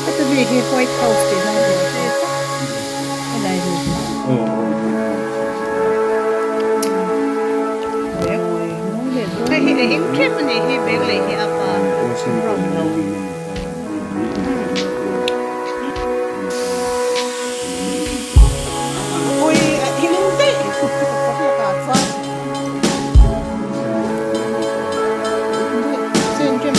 Att det blir helt white house det där det. Eller hur? Det är inte men det är väldigt här på Romlo. Oj, inte. Sen kan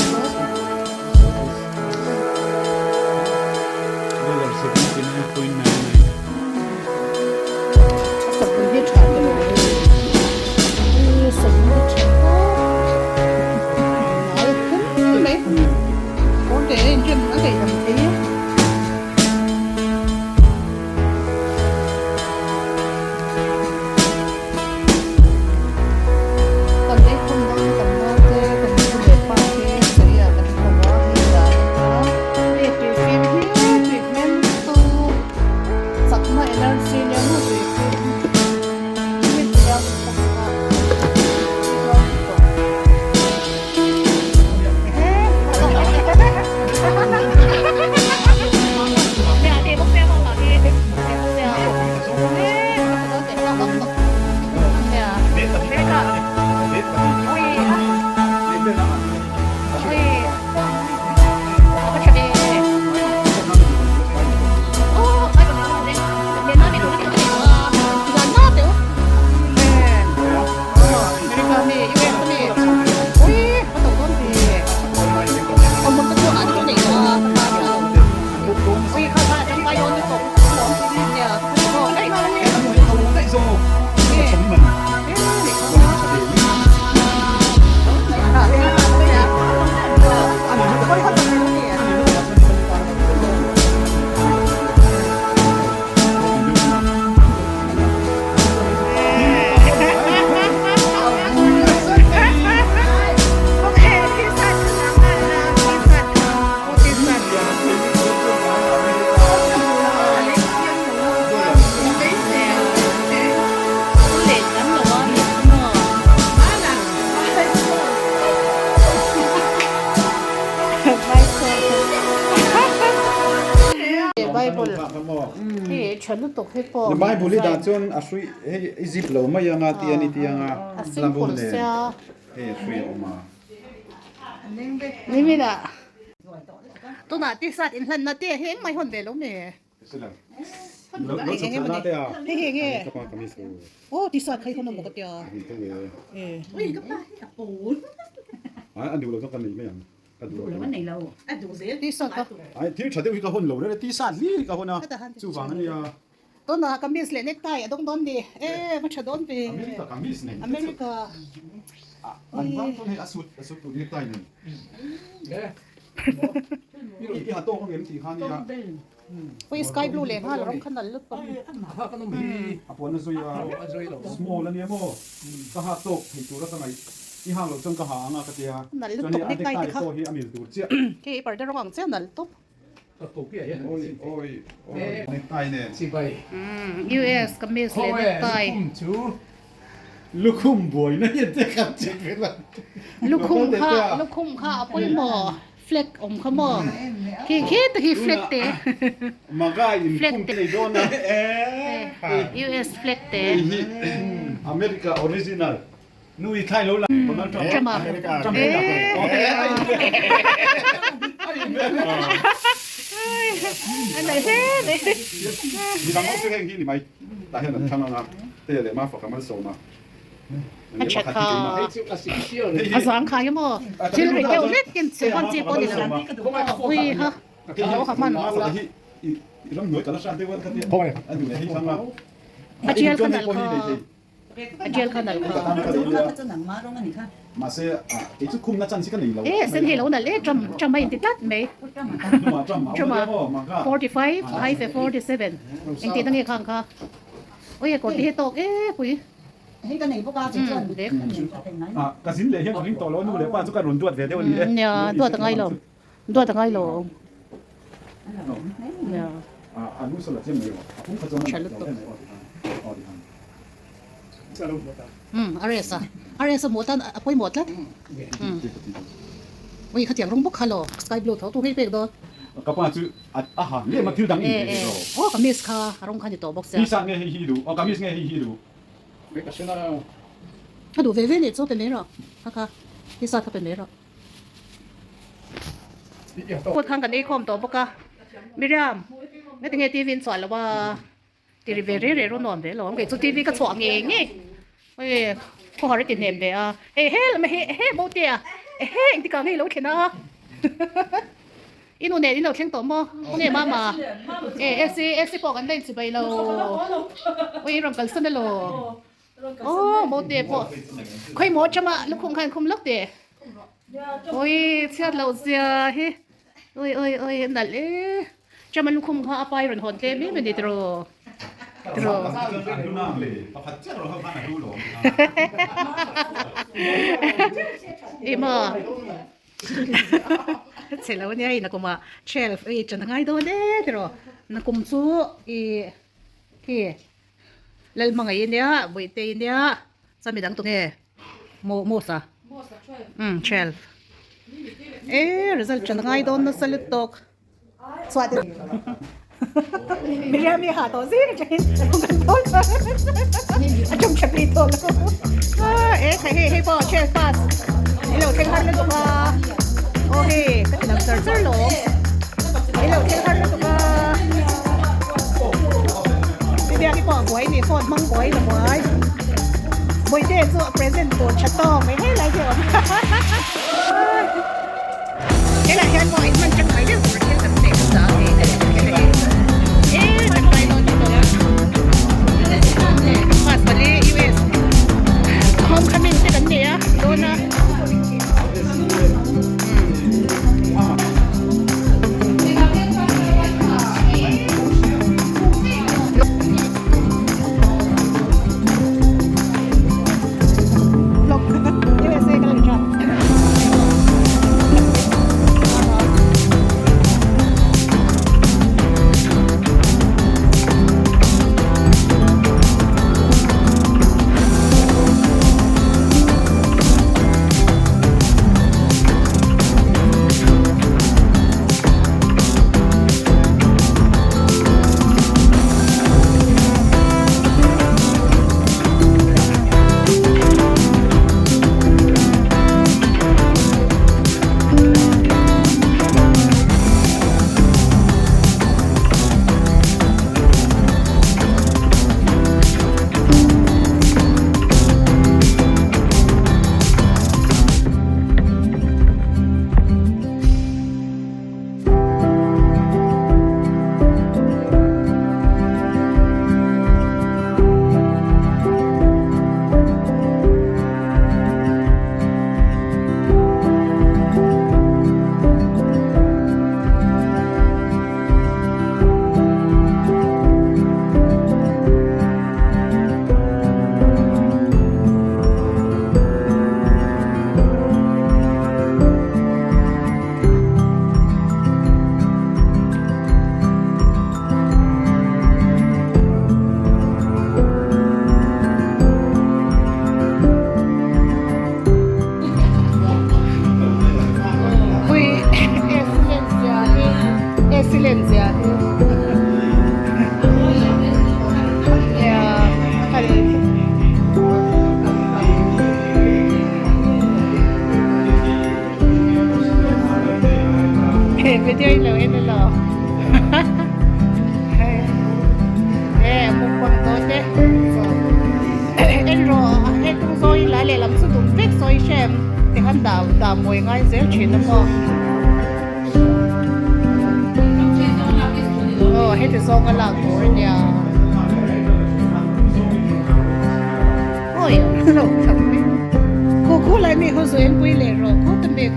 ฉันตกให้ปอไม่บุรีดาจนอาศัยไอ้จิบเหล่าไม่ยังอาตีนี่ที่ยังอาลำบุญเลยเฮ้ยช่วยออกมานี่ไม่ละตัวน่ะที่สัตว์อินทันน่ะเตี้ยเฮ้ยไม่คนเดียวเนี่ยรถสุดท้ายน่ะเตี้ยเฮ้ยเฮ้ยก็มากับมิสโอ้ที่สัตว์ใครคนนึงบอกเตี้ยอุ้ยก็ไปกับปูนอันดูเราต้องกันนี่ไม่ยังดูแล้ววันไหนเราดูสิที่สัตว์ก็ไอ้ที่ฉันเดี๋ยวกับคนเหล่านั้นที่สัตว์ลี่กับคนน่ะจู่ฟังนี่อ่ะตัวน่ะกับมิสเลยเน็กไทต้องโดนดิมันจะโดนไปอเมริกากับมิสเนี่ยอเมริกาอันนั้นต้องให้อสุดเน็กไทเนี่ยอีหาโต้เขาเห็นสี่ข้างนี่อ่ะไปสกายบลูเลยฮะเราต้องขนาดลึกปั๊บอ่ะพวกนั้นซุยอ่ะ small แล้วเนี่ยโม่ก็หาโต้เห็นตัวแล้วทำไมที่ห้างเราจงกระหางอ่ะกระเทียจนนี้อันเด็กใต้โตที่อเมริกาเจ้าที่ปาร์ตี้ระหว่างเจ้านั่นตุ๊บโอ้ยเน็กไทเนี่ยสิไป US กับมิสเลยเน็กไทลูกคุ้มบ่อยนะยันเจ๊ขับเจ๊เป็นแบบลูกคุ้มค่ะปุ้ยหมอเฟล็กอมขมอขี้ตะกี้เฟล็กเตะมาก็อินคุ้มเตะโดนนะUS เฟล็กเตะอเมริกาออริจินัลนู่นไทยรู้ละจะมาอเมริกาโอเคอันไหนเท่เลยมีทางออกเสียงที่นี่ไหมแต่เห็นทางนั้นเตะเลยมาฝากมันส่งมาอันเช็คค่ะอาสามขายมั้งชิลไปเที่ยวเล็กกินสิบวันจีบคนนี้ละอุ้ยฮะเอาขับมันร้องหน่วยแต่ละชาติว่าเขาเนี่ยอันนี้ให้ฟังว่าอาเจียนขนาดค่ะอาเจียนขนาดค่ะมาเสียที่จะคุมน่าจันสิกันนี่เราเส้นเฮโลนั่นเอ๊ะจำไม่ติดตัดไหมจำมา45 high 47เอ็งตีตั้งกี่ครั้งค่ะโอ้ยกดที่ให้ตกปุ้ยให้กันไหนพวกเราจะเด็กกระสินเลยเห็นคนนี้ต่อแล้วนู่นเลยป้าจุกการรุนจวดเดี๋ยววันนี้เนี่ยตัวตั้งไงหรอตัวตั้งไงหรอเนี่ยอันนู้นสลัดเจ้าเหมียวผมขจรฉันลึกตัว Aresaหมดแล้วapoiหมดแล้ววิ่งเขาเจียงรงบุกฮัลโหลสกายบลูเขาตู้ให้เป็กดอ kapan tu aha le ma thil dang in de ro โอ้กับมิสค่ะรงคันตัวบ็อกเซอ ni ร์ sa nge hi du o kamis nge hi du ถ้าดูเว่เนี่ย做เป็นไม่หรอกค่ะที่ซาเขาเป็นไม่หรอกพูดข้างกันไอ้คอมตัวปะกะมิริมไม่ถึงไอ้ทีวีสอนแล้วว่าทีวีเรื่อยๆรู้นอนเดี๋ยวหรอไอ้จุดทีวีก็สว่างเองนี่เฮ้ยพวกเขาได้ติดเนมเดี๋ยวเฮ้แล้วไม่เฮ้โมเดียเฮ้ที่กลางให้รู้แค่นั้นอีโน่เนี่ยอีโน่เข่งตัวมั้งเนี่ยมาเอฟซีบอกกันได้สิไปแล้วโอ้ยรำกันสุดเลยโอ้โมเดียพอค่อยหมดจะมาลูกคงคันคุมลูกเดียโอ้ยเสียเราเสียเฮ้โอ้ยนั่นเลยจะมาลูกคุมเขาเอาไปรันหอนเต็มไม่ได้ตรอดูน้ำเลยปะพัดเจ้าเราเข้าบ้านดูหรออีมาเสร็จแล้วเนี่ยนักกุมาเชลฟ์จะทำไงโดนเด้ตรอนักกุมสู้ที่แล้วมังไงเนี่ยบุยเตยเนี่ยสามีดังตัวเนี่ยโมซาเชลฟ์result จะทำไงโดนนั่นสลิดตกสวัสดีไม่ได้มีหาตัวสิจะเห็นกันตัวจงชับลีตัวแล้วให้พ่อเชฟฟัสนี่เราเท่งขันเลยตัวโอเคก็จะนำเซอร์ลงนี่เราเท่งขันเลยตัวพี่เบียร์พี่ปอบ่อยนี่ฟอนมั่งบ่อยหรือบ่อยเจ๊ตัวเพรสเซนต์ตัวชัดต้องไม่ให้อะไรเดียวนี่แหละแค่บ่อยมันจังไรเรื่องประเทศต่างๆจ้าจังไรโดนอยู่ตัวมาสลีUS homecoming ที่กันเนี่ยโดนนะvideo lo ini lo mukbang to de en ro tung soi la le lam su tung fek soi shem te han da moi ngai zel chin mo hết thì xong cái lạc của nhà ôi lâu thật cô lại mi hồi rồi em quay lại rồi cô tụi mình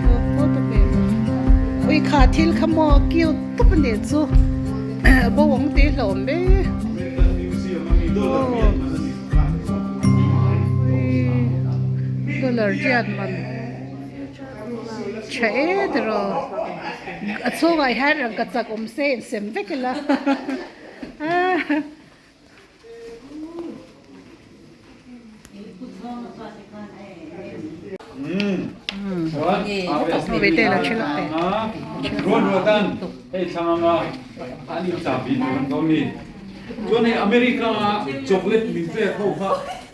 ôi khá thil khăm mò kêu tụi mình chứ bố uống tí lộn đấy tôi là riêng mình chế rồi số vài hai là cắt sạc xe xem vết cái là Wait there la chila pe. Ron tan hey changa ani sabi don ni chuan hi America chocolate min pe kho kha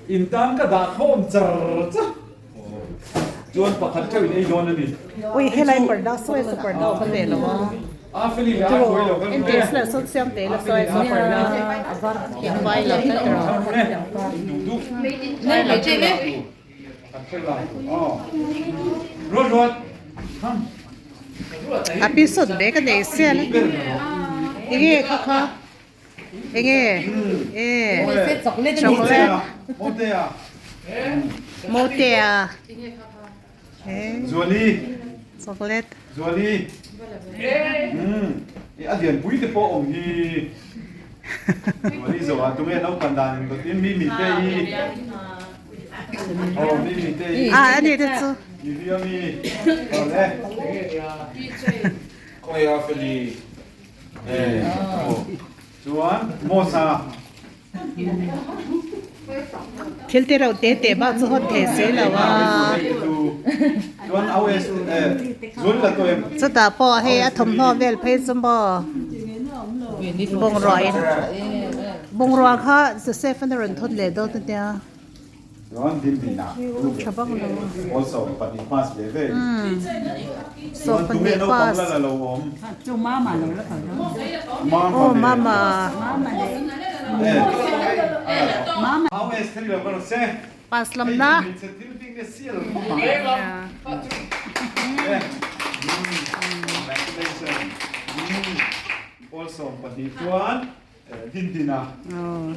in tan ka da khom char cha chuan pakhat thei nei don ani Oi helai parda soi sa parda kan le lo wa. Philly la khoi lo kan En des la so siam te la soi sa parda avar ki vai la ta ro. du Nei la che le. Ron Episode be ka nei sel. Ege kha. Ege. Chocolate. Motea. Zuali Chocolate. Zuali adian pui te po om hi Zuali zo tu nge nau pandan to tin mi te hi oh mi te hi Ani te chu. mi mi ole ko ya Philly Chuan mosa Thil te ro te ba chu hot the se la wa. Chuan AOS zul la to em Chu ta po he a thom no vel phei zum bo. Bong roi. Bong roi kha se seven ron thot le do te tia. Chuan din din na Chabang lo. also pati pass le ve So pan me pas. la lo om Chung má mà nó phải đó. Oh mama. AOS thil lo ko se Pas lam na. thil ting ne sil also pati chuan din din na Oh.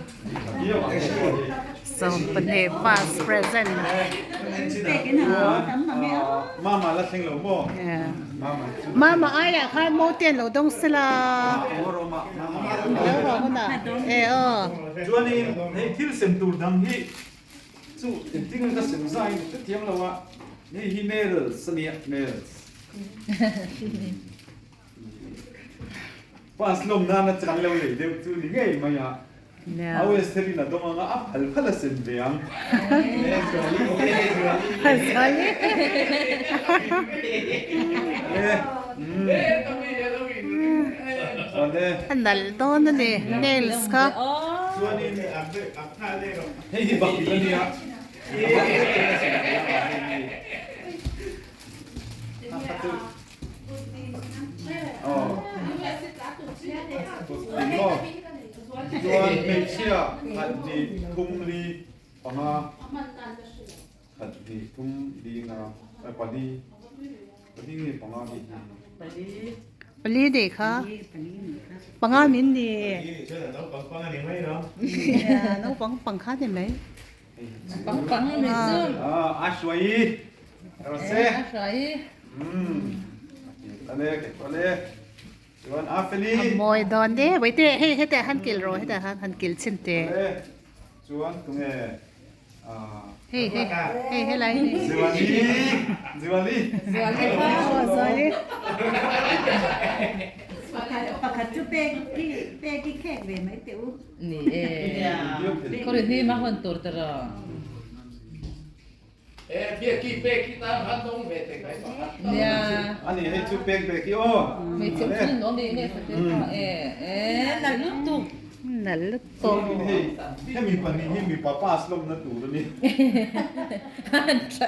So pan me pas present. Mama la thing lo mo Yeah. mama Mama ai la kha mo ten lo dong sila. oroma mama Lo ho na. chuan in hei thil sem tur dang hi chu ting ka sem sai te tiam lo wa ni hi mel sania mel pas lom na na chang lo le deu chu ni ngei ma ya Yeah. AOS thil na dong nga ap hal phala sem beang Hasali. Andal don ni nails ka. hei hi bak ni ya oh chuan mei chia hat di thum li panga hat di thum li nga padi ni panga ni Pali de kha. Panga min ni. Nó bằng khá thì mấy. ashwai rose ale chuan Philly Mồi đòn đấy, vậy thế hay thế han kil rồi, thế han kil xin thế. chuan tunge Hay lại. Ziwali Rồi đi. Pakhat chu pe ki khek ve mai teu. Ni ko ri ni ma hon tur tara Peki ta han dong ve te kai pa. ya ani hei chu pek pek ki o me chu chin no ni ne sa te na lu tu Nal to. hei mi pani hi mi papa slom na tu ni han tra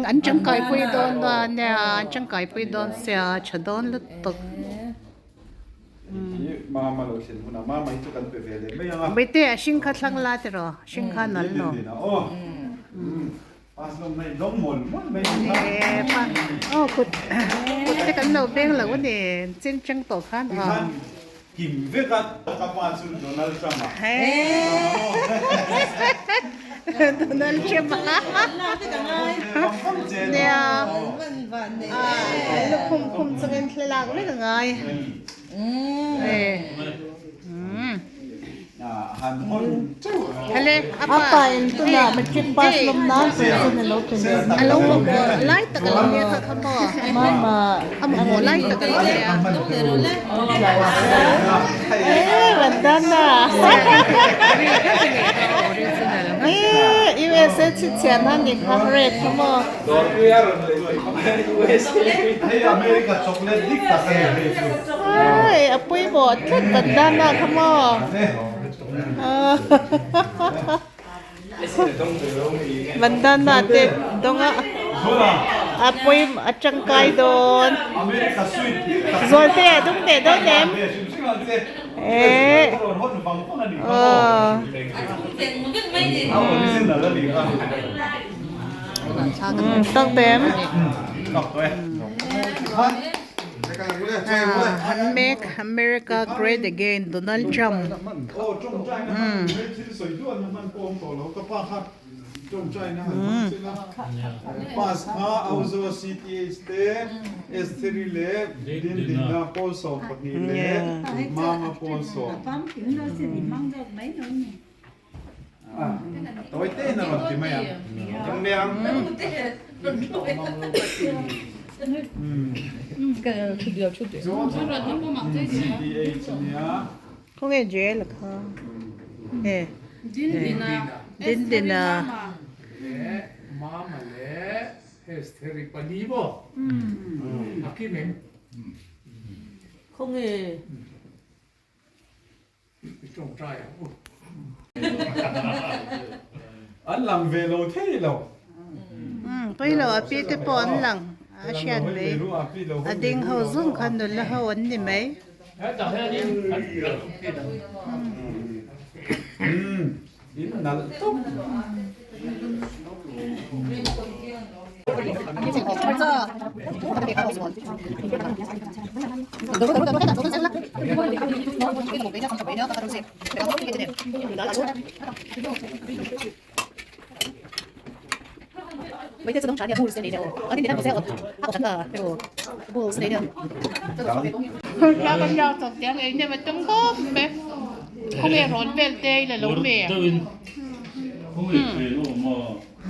Anh chẳng cài bùi đòn đó nè, anh chẳng cài bùi đòn xe chở đòn lứt tục. mama lo sin huna mama chu kan pe ve le me yang Vậy thế sinh khát lăng la thế rồi, sinh khát nal nó. oh paslom nei dong mol me Nè, pa. Cụt thế cái nào bên là cái này trên chân tổ khát à. kim ve ka pa chu Donald Trump Donald Trump à. Nè. Lúc không cho em thay lạc lấy được ngay. han hon Hele, apa itu na macam pas lemah present na loto ni. Alo mo light tak kalau dia tak apa. Mama, mo light tak kalau dia. Bandana. Original. USA ชิดเฉียนนั่นนี่ค่ะเรททั้งหมด ให้อเมริกาช็อกโกแลตดิกตาเซ่เลยสิ ปุ้ยบอดแค่ตัดด้านหน้าทั้งหมดมันด้านหน้าเต็มตรงปุ้ยจังไกโดน อเมริกาสวีท โซเต้ตุ้งเตะโดนเต็มต้องเต็มMake America Great Again Donald Trump โอ้จงใจนะที่สวยด้วยมันโกงต่อแล้วก็ป้าครับจงใจนะป้าสข้าเอาโซซีทีสเตเอสทริเลดินนาโพสอบปนีเลมาโพสอบ ปั๊มถึงเราสิมั่งดอกไม้น้อยนี่ ตัวเต้นน่ะใช่ไหมอ่ะยังเลี้ยง 그 드디어 초대. 통해 제일 가. 예. 딘디나. 마마레 에스테리 빠니보. 아끼면 không hề 좀 짜요. anh làm về lâu thế lâu bây giờ api te pon lang asian ve ading ho zum khan do la ho an ni mai in nal to mấy thứ trả tiền bù sẽ đi đâu ở đây nó sẽ học thằng rồi bù sẽ đi đâu ra con dao thật tiếng ấy nhưng mà trong có bé không hề rón về đây là lấu mè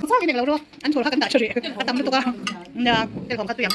sao cái này lâu rồi anh thổi các cái đại chơi các tấm nó to nè cái còn các tuyển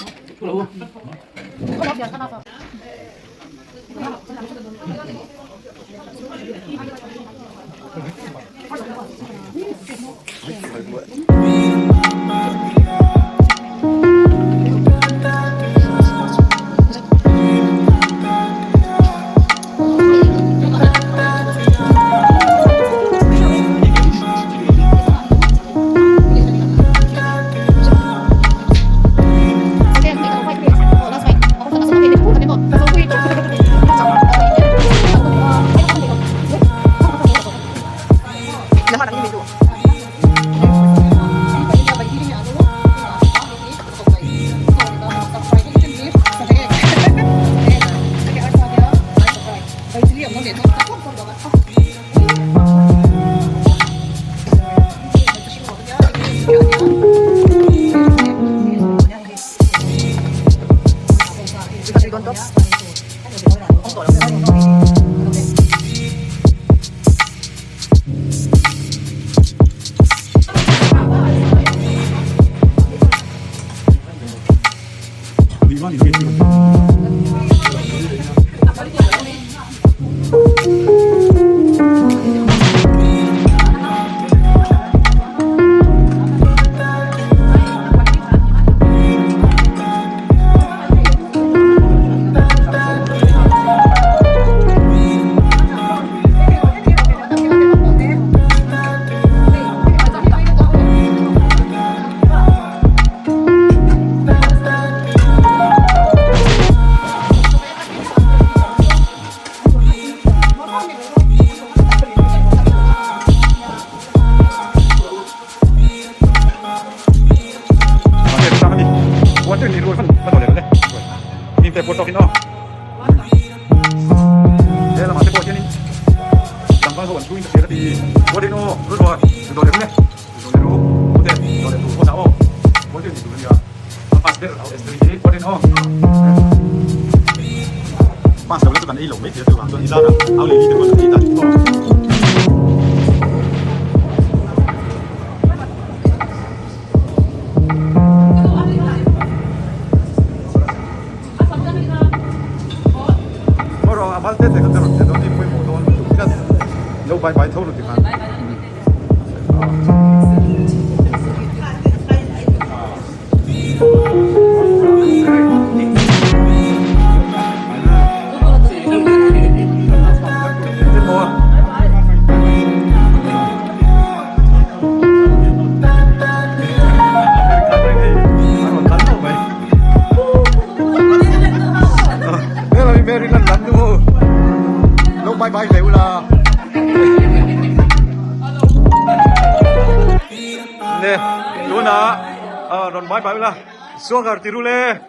Bye bye, totally. bye bye lah. Suagar tirule.